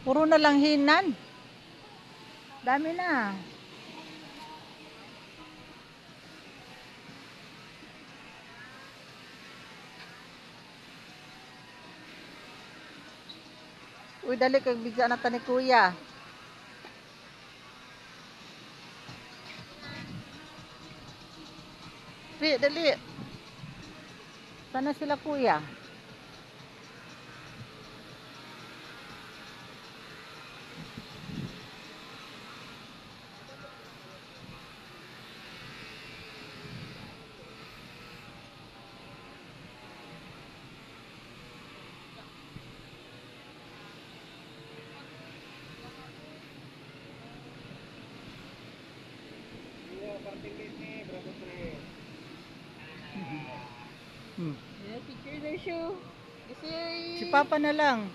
Puro na lang hinan. Dami na. Uy, dali kag bigyan na ta ni kuya. Pi, dali. Sana sila kuya? Hmm. Yeah, picture na show. Kasi... Si Papa na lang.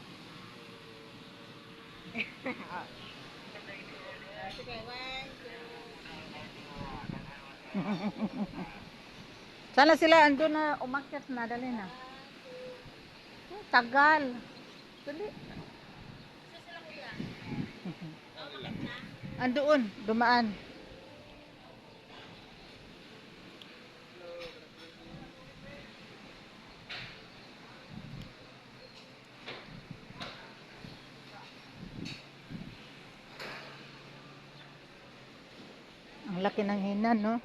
Sige, 1, 2. Sana sila ando na umakyat na. Dali na. Tagal. Dali. Andoon. Dumaan. Ang laki ng hinan, no?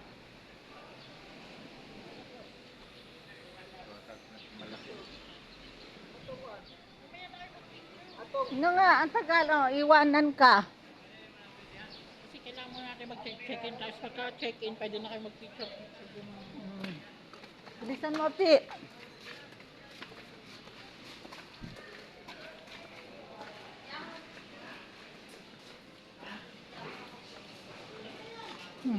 No nga, ang tagal, oh, iwanan ka. Kasi kailangan mo natin mag-check-in. Tapos pagka-check-in, pwede na kayo mag-picture. Hmm. Bilisan mo, Pi. Hmm.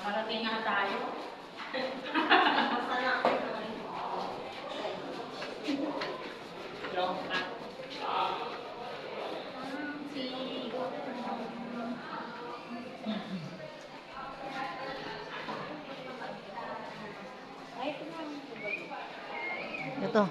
Nakarating nga tayo. Long cut. Ito.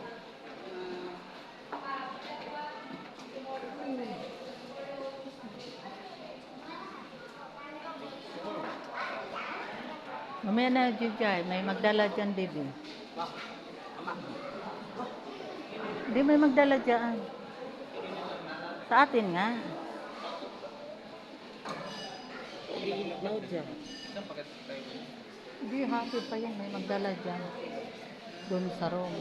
Mamaya na, Jujay. May magdala dyan, baby. Hindi, may magdala dyan. Sa atin nga. No dyan. Hindi, happy pa yan. May magdala dyan. Doon sa room.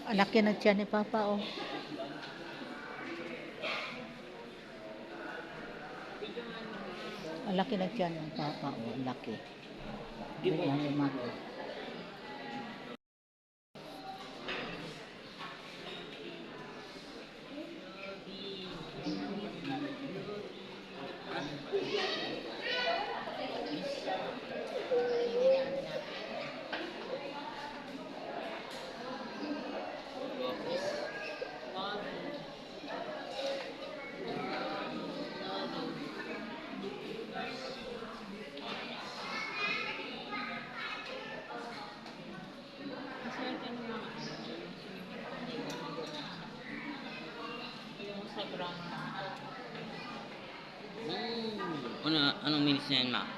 Ang laki na tiyan ni Papa, oh. Ang laki na tiyan ni Papa, oh. Ang laki. Hindi na lumaki. Anong minutes na yan, ma?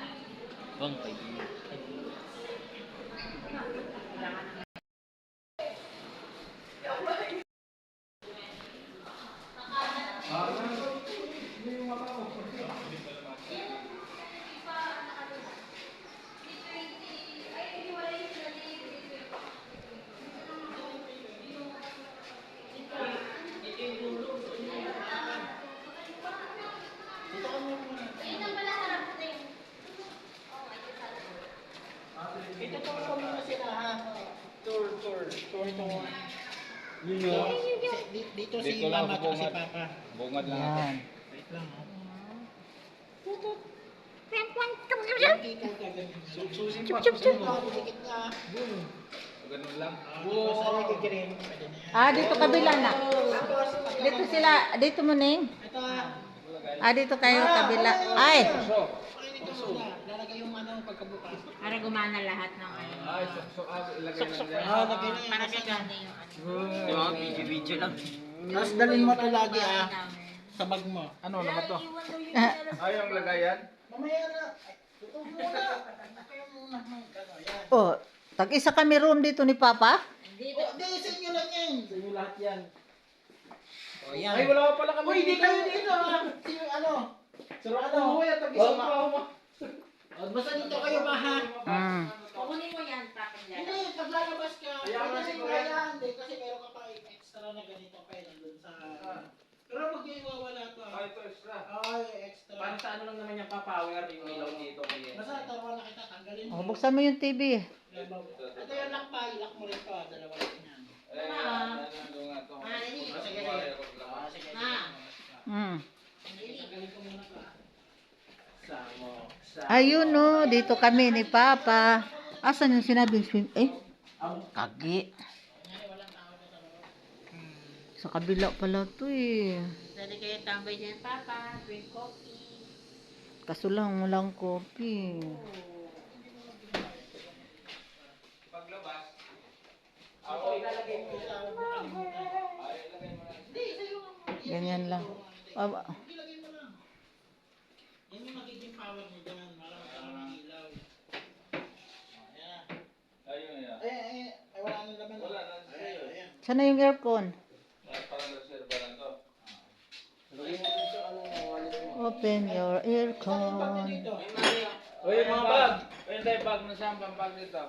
1, 5 minutes. Ituturo ko muna sila ha. Tour. Yun yun. Dito si Dito lang mama sa at si bungad. papa. Bungad lang. Yan. Wait lang ha. Susi pa. Dikit nga. Ganun lang. Tapos ano gigirin. Pwede na yan. Ah, dito kabila na. Tapos, Dito sila, dito mo ning. ito ha. Ah, dito kayo kabila. Ay! Dito muna. Lalagay yung ano pagkabukas. Para gumana lahat ng ano. Ay, sok-sok. Ilagay lang dyan. Lagay na yan. Para gagana yung ano. Di ba? Video lang. Tapos dalhin mo ito lagi ah. Sa bag mo. Ano naman to? Iwan daw yung Ah, Ay, ang lagayan? Mamaya na. Tutog muna. Kayo muna. Yan. oh, tag-isa kami room dito ni Papa. Dito. Di, sa inyo lang yan. Sa inyo lahat yan. O yan. Ay, wala pa pala kami. Uy, di kayo dito ah. Si ano? Sarado. Uy, at tag-isa pa ako. Basta dito kayo ba ha? Mm. Kukunin mo yan, tapos yan. Hindi, pag lalabas ka, pwede rin kaya. Hindi, kasi meron ka pa extra na ganito pa nandun sa... Pero wag niyo iwawala to ah. Ay, ito extra. Ay, extra. Para sa ano lang naman yung papower yung ilaw dito kaya. Basta taruan na kita, tanggalin mo. Oh, buksan mo yung TV. Ito yung lock pa, lock mo rin to ah. Dalawa lang yan. Eh, ano nga to? Dali. Sige, sige. Ma. Mm. Tanggalin ko muna to ah. Samo. Ayun no, dito kami ni Papa. Asan yung sinabing swim? Eh, kagi. Sa kabila pala to eh. Dali kayo tambay dyan, Papa. Drink coffee. Kaso lang walang kopi. Paglabas, Ako ilalagay mo sa bukalimutan. ay, ilagay mo na. Hindi, sa'yo nga. Ganyan lang. Ah, Ilagay mo lang. Yan yung magiging power mo dyan. Marami ka ng ilaw. Ayan. Ayun, yan. Ay, wala nang laman. Wala na. Ayan. sana yung aircon? Ay, parang reserva lang to. Open your Saan yung bag aircon. dito? Uy, mga bag! Uy, tayo bag na saan pang bag dito?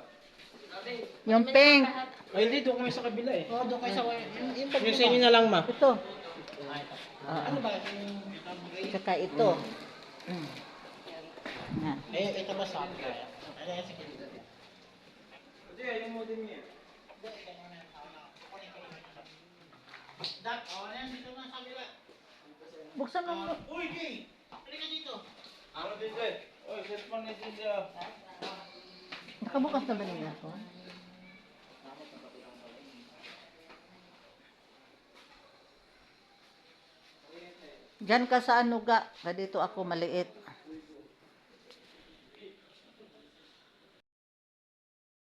Yung pink. Ay hindi, doon kami sa kabila eh. Oo, doon kayo sa yung bag Yung mo sa inyo ba? na lang ma. Ito. Ano ba? Yung tambay? Tsaka ito. Mm. Yan. Ito ba sa akin? Ayan, sige dito. Hindi, ayun mo din niya. Dak, ayan, dito na sa kabila. Buksan mo. Uy, Jay! Halika dito. Ano din eh? Uy, cellphone na din siya. Nakabukas na ba nila ako? Diyan ka sa ano ga? Dito ako maliit.